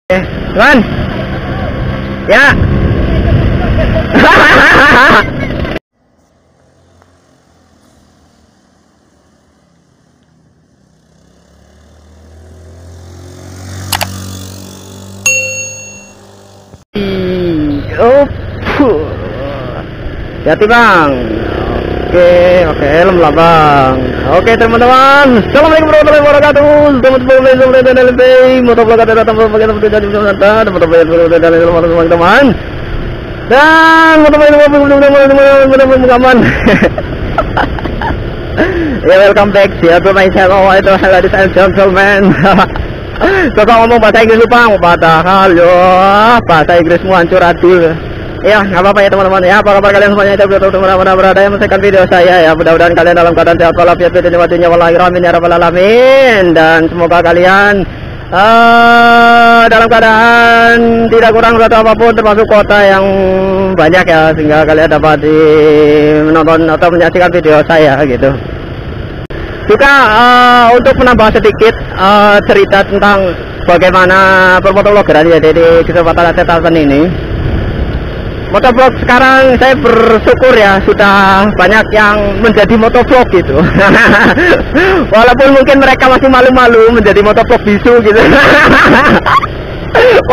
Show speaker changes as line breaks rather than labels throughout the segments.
Tuan. Ya. Hati bang. Oke, helm lah bang. Oke teman-teman, assalamualaikum warahmatullahi wabarakatuh. Teman-teman. Dan teman-teman. Ya, welcome back to my channel. Itu ladies and gentlemen. Kakak ngomong bahasa Inggris lupa, padahal yo bahasa Inggrismu hancur adul. Ya, nggak apa-apa ya teman-teman ya. Apa kabar kalian semuanya? Itu teman-teman berada yang menyaksikan video saya ya. Mudah-mudahan kalian dalam keadaan sehat walafiat dan nikmatinya walahiromin ya rabbal alamin. Dan semoga kalian dalam keadaan tidak kurang suatu apapun, termasuk kota yang banyak ya, sehingga kalian dapat menonton atau menyaksikan video saya gitu. Juga untuk menambah sedikit cerita tentang bagaimana permotovlogeran ya di kesempatan kesempatan ini. Motovlog sekarang saya bersyukur ya sudah banyak yang menjadi motovlog gitu. Walaupun mungkin mereka masih malu-malu menjadi motovlog bisu gitu.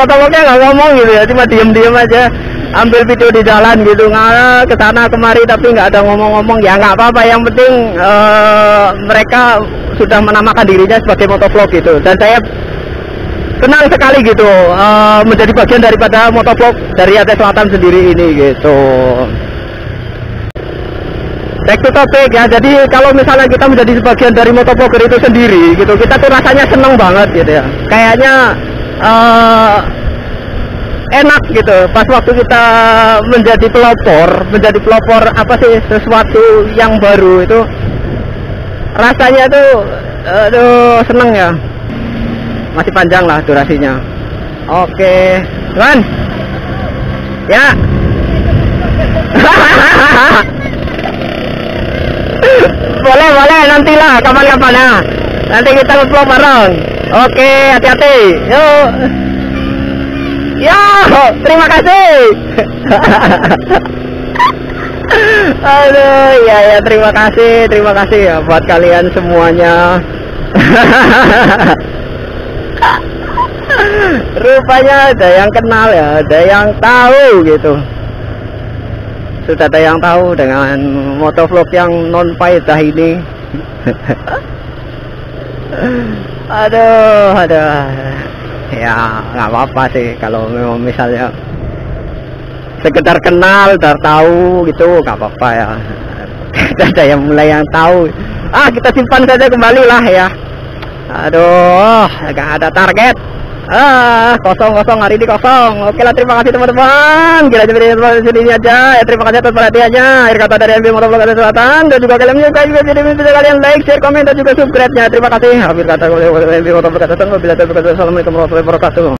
Motovlognya nggak ngomong gitu ya, cuma diem-diem aja, ambil video di jalan gitu, ke sana kemari tapi nggak ada ngomong-ngomong. Ya nggak apa-apa, yang penting mereka sudah menamakan dirinya sebagai motovlog gitu. Dan saya senang sekali gitu menjadi bagian daripada motovlog dari Aceh Selatan sendiri ini gitu. Back to topic ya. Jadi kalau misalnya kita menjadi sebagian dari motovlogger itu sendiri gitu, kita tuh rasanya seneng banget gitu ya. Kayaknya enak gitu pas waktu kita menjadi pelopor apa sih, sesuatu yang baru itu rasanya tuh aduh seneng ya. Masih panjang lah durasinya. Oke Tuan. Ya. boleh nantilah kapan-kapan ya. Nanti kita nge-vlog bareng. Oke, hati-hati. Yuk. Ya, terima kasih. Aduh, ya terima kasih ya buat kalian semuanya. Rupanya ada yang kenal ya, ada yang tahu gitu. Sudah ada yang tahu dengan motovlog yang non faedah ini. aduh ya nggak apa-apa sih kalau memang misalnya sekedar kenal dan tahu gitu, nggak apa-apa ya. Ada yang mulai yang tahu, kita simpan saja kembali lah ya. Aduh, nggak ada target. Kosong hari ini kosong. Oke lah, terima kasih teman-teman. Kira sini aja ya. Terima kasih atas perhatiannya. Akhir kata dari MB Motovlog Aceh Selatan. Dan juga kalian menyukai video kalian like, share, komen dan juga subscribe-nya. Terima kasih. Akhir kata dari MB Motovlog Aceh Selatan. Assalamualaikum warahmatullahi wabarakatuh.